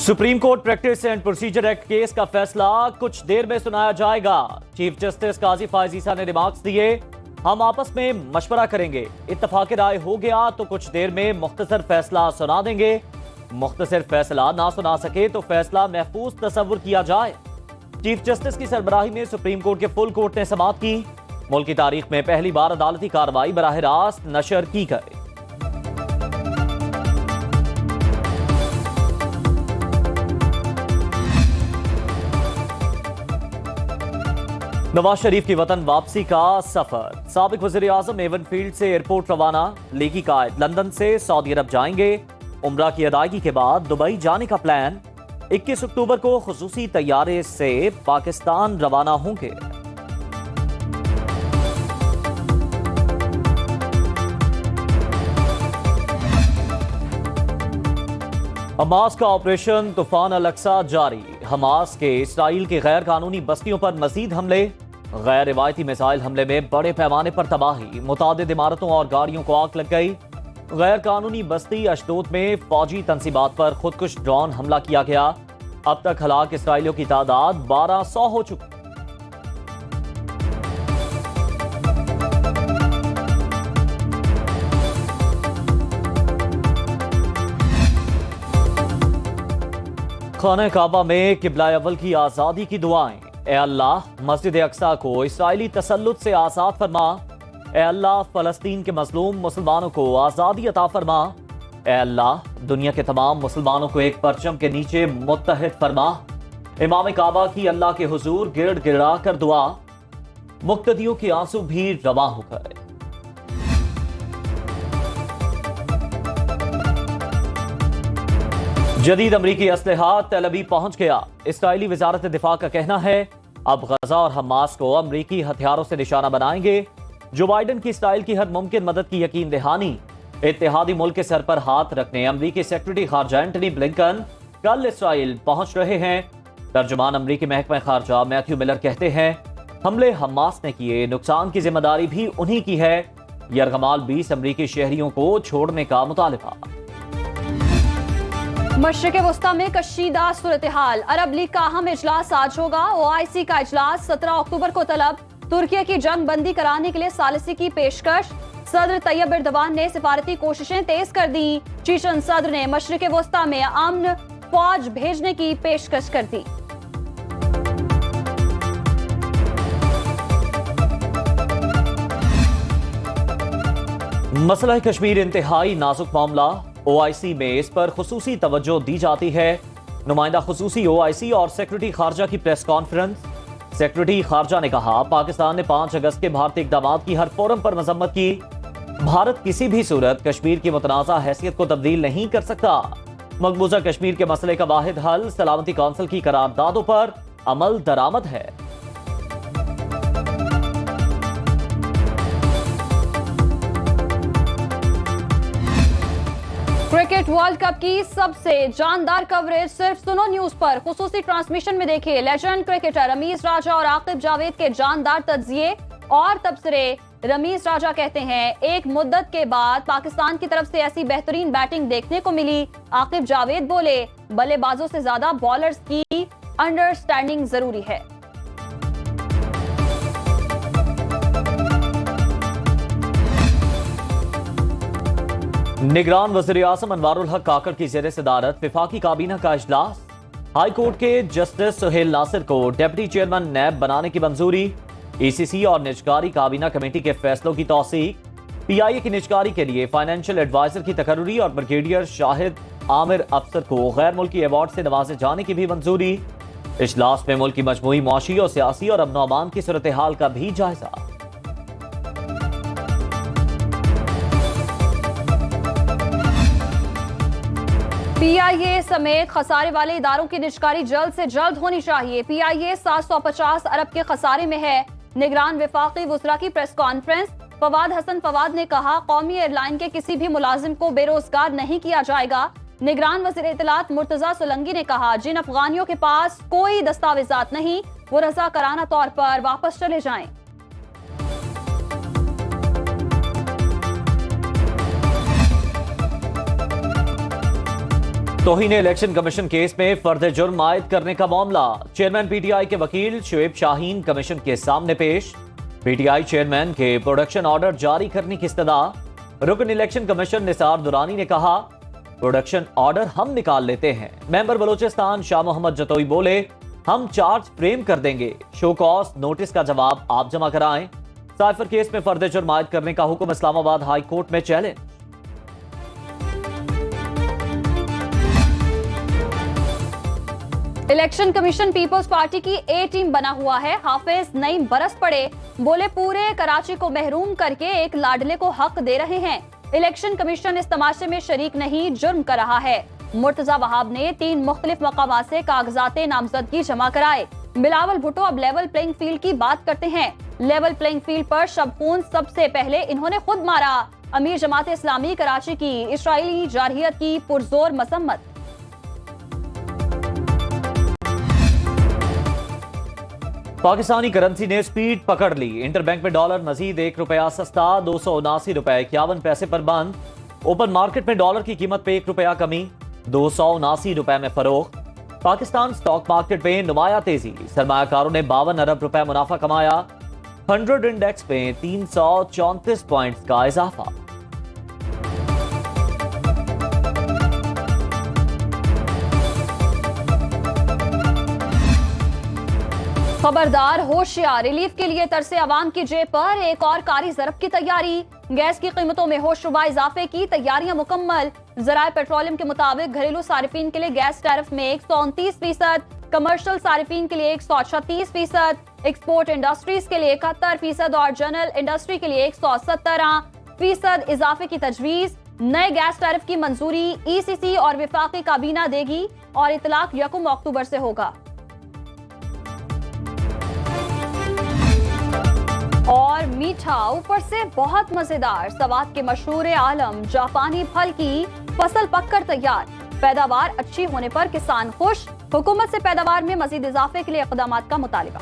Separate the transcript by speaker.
Speaker 1: Supreme court practice and procedure act case का फैसला कुछ देर में सुनाया जाएगा। चीफ जस्टिस काजी फायज ईसा ने रिमार्क्स दिए, हम आपस में मशवरा करेंगे, इत्तफाक राय हो गया तो कुछ देर में मुख्तसर फैसला सुना देंगे। मुख्तसर फैसला ना सुना सके तो फैसला महफूज तस्वुर किया जाए। चीफ जस्टिस की सरबराही में सुप्रीम कोर्ट के फुल कोर्ट ने समाअत की। मुल्क की तारीख में पहली बार अदालती कार्रवाई बराह रास्त नशर की गई। नवाज शरीफ की वतन वापसी का सफर। साबिक वज़ीर आज़म एवनफील्ड से एयरपोर्ट रवाना। लीगी कायद लंदन से सऊदी अरब जाएंगे। उम्रा की अदायगी के बाद दुबई जाने का प्लान। 21 अक्टूबर को खुसूसी तैयारे से पाकिस्तान रवाना होंगे। हमास का ऑपरेशन तूफान अल-अक्सा जारी। हमास के इसराइल की गैर कानूनी बस्तियों पर मजीद हमले। गैर रिवायती मिसाइल हमले में बड़े पैमाने पर तबाही। मुतादिद इमारतों और गाड़ियों को आग लग गई। गैर कानूनी बस्ती अशदोद में फौजी तंसीबात पर खुदकुश ड्रोन हमला किया गया। अब तक हलाक इसराइलियों की तादाद 1200 हो चुकी। खाने काबा में किबला अव्वल की आजादी की दुआएं। ए अल्लाह मस्जिद अक्सा को इसराइली तसल्लुत से आजाद फरमा। ए अल्लाह फलस्तीन के मजलूम मुसलमानों को आजादी अता फरमा। ए अल्लाह दुनिया के तमाम मुसलमानों को एक परचम के नीचे मुत्तहिद फरमा। इमाम काबा की अल्लाह के हुजूर गिड़ गिड़ा कर दुआ। मुक्तदियों के आंसू भी रवा हो गए। जदीद अमरीकी असलहा तेल अवीव पहुंच गया। इसराइली वजारत दिफा का कहना है अब गजा और हमास को अमरीकी हथियारों से निशाना बनाएंगे। जो बाइडन की इसराइल की हर मुमकिन मदद की यकीन दहानी। इत्तेहादी मुल्क के सर पर हाथ रखने अमरीकी सेक्रेटरी खारजा एंटनी ब्लिंकन कल इसराइल पहुंच रहे हैं। तर्जुमान अमरीकी महकमा खारजा मैथ्यू मिलर कहते हैं हमले हमास ने किए, नुकसान की जिम्मेदारी भी उन्हीं की है। यरगमाल 20 अमरीकी शहरियों को छोड़ने का मुतालिबा।
Speaker 2: मशरिक़ वस्ता में कशीदा सूरत हाल। अरब लीग का अहम इजलास आज होगा। OIC का इजलास 17 अक्टूबर को तलब। तुर्की की जंग बंदी कराने के लिए सालिसी की पेशकश। सदर तैयब एर्दोगान ने सिफारती कोशिशें तेज कर दी। चीचन सदर ने मशरिक़ वस्ता में अमन फौज भेजने की पेशकश कर दी।
Speaker 1: मसला कश्मीर इंतहाई नाजुक मामला। OIC में इस पर खुसूसी तवज्जो दी जाती है। नुमाइंदा खुसूसी OIC और सेक्रेटरी खारजा की प्रेस कॉन्फ्रेंस। सेक्रेटरी खारजा ने कहा पाकिस्तान ने 5 अगस्त के भारतीय इक़दामात की हर फोरम पर मजम्मत की। भारत किसी भी सूरत कश्मीर की मुतनाज़ा हैसियत को तब्दील नहीं कर सकता। मकबूजा कश्मीर के मसले का वाहिद हल सलामती कौंसिल की करारदादों पर अमल दरामद है।
Speaker 2: क्रिकेट वर्ल्ड कप की सबसे जानदार कवरेज सिर्फ सुनो न्यूज पर। खुसूसी ट्रांसमिशन में देखिए लेजेंड क्रिकेटर रमीज राजा और आकिब जावेद के जानदार तज्जिए और तबसरे। रमीज राजा कहते हैं एक मुद्दत के बाद पाकिस्तान की तरफ से ऐसी बेहतरीन बैटिंग देखने को मिली। आकिब जावेद बोले बल्लेबाजों से ज्यादा बॉलर्स की अंडरस्टैंडिंग जरूरी है।
Speaker 1: निगरान वज़ीर आज़म अनवारुल हक काकड़ की ज़ेर सदारत विफाकी काबीना का इजलास। हाई कोर्ट के जस्टिस सुहेल नासिर को डिप्टी चेयरमैन नैब बनाने की मंजूरी। ECC और निजकारी काबीना कमेटी के फैसलों की तौसीक। PIA की निजकारी के लिए फाइनेंशियल एडवाइजर की तकर्रुरी और ब्रिगेडियर शाहिद आमिर अफसर को गैर मुल्की अवार्ड से नवाजे जाने की भी मंजूरी। इजलास में मुल्क की मजमूई मुआशी और सियासी और अमन अमान की सूरत हाल का भी जायजा।
Speaker 2: PIA समेत खसारे वाले इदारों की निजकारी जल्द से जल्द होनी चाहिए। PIA 750 अरब के खसारे में है। निगरान विफाकी वुज़रा की प्रेस कॉन्फ्रेंस। फवाद हसन फवाद ने कहा कौमी एयरलाइन के किसी भी मुलाजिम को बेरोजगार नहीं किया जाएगा। निगरान वज़ीर इत्तलात मुर्तजा सोलंकी ने कहा जिन अफगानियों के पास कोई दस्तावेजात नहीं वो रज़ाकाराना तौर पर वापस चले जाएं।
Speaker 1: तौहीन इलेक्शन कमीशन केस में फर्द जुर्म आयद करने का मामला। चेयरमैन पीटीआई के वकील शुएब शाहीन कमीशन के सामने पेश। पीटीआई चेयरमैन के प्रोडक्शन ऑर्डर जारी करने की इस्तदा। रुकन इलेक्शन कमीशन निसार दुरानी ने कहा, प्रोडक्शन ऑर्डर हम निकाल लेते हैं। मेंबर बलोचिस्तान शाह मोहम्मद जतोई बोले, हम चार्ज फ्रेम कर देंगे, शो कॉज नोटिस का जवाब आप जमा कराएं। साइफर केस में फर्द जुर्म आयद करने का हुक्म इस्लामाबाद हाई कोर्ट में challenge.
Speaker 2: Election Commission Peoples Party की ए टीम बना हुआ है। हाफिज नईम बरस पड़े, बोले पूरे कराची को महरूम करके एक लाडले को हक दे रहे हैं। इलेक्शन कमीशन इस तमाशे में शरीक नहीं, जुर्म कर रहा है। मुर्तजा वहाब ने 3 मुख्तलिफ मकामात से कागजाते नामजदगी जमा कराए। बिलावल भुट्टो अब लेवल प्लेइंग फील्ड की बात करते हैं। लेवल प्लेइंग फील्ड पर शबखून सबसे पहले इन्होंने खुद मारा। अमीर जमात इस्लामी कराची की इस्राइली जारहियत की पुरजोर मसम्मत।
Speaker 1: पाकिस्तानी करेंसी ने स्पीड पकड़ ली। इंटरबैंक में डॉलर मजीद ₹1 सस्ता, 279 रुपए 51 पैसे पर बंद। ओपन मार्केट में डॉलर की कीमत पे ₹1 कमी, 279 रुपए में फरोख्त। पाकिस्तान स्टॉक मार्केट में नुमाया तेजी, सरमायाकारों ने 52 अरब रुपए मुनाफा कमाया। 100 इंडेक्स में 334 पॉइंट्स का इजाफा।
Speaker 2: खबरदार, होशियार, रिलीफ के लिए तरसे अवाम की जेब पर एक और कारी ज़रब की तैयारी। गैस की कीमतों में होशरुबा इजाफे की तैयारियां मुकम्मल। ज़राए पेट्रोलियम के मुताबिक घरेलू सारिफीन के लिए गैस टैरिफ में 129%, कमर्शियल सारिफीन के लिए 136%, एक्सपोर्ट इंडस्ट्रीज के लिए 71% और जनरल इंडस्ट्री के लिए 117% इजाफे की तजवीज। नए गैस टैरिफ की मंजूरी ECC और विफाकी काबीना देगी और इतलाक 1 अक्टूबर से होगा। और मीठा ऊपर से बहुत मजेदार, सवात के मशहूर आलम जापानी फल की फसल पककर तैयार। पैदावार अच्छी होने पर किसान खुश। हुकूमत से पैदावार में मजीद इजाफे के लिए इक़दामात का मुतालिबा।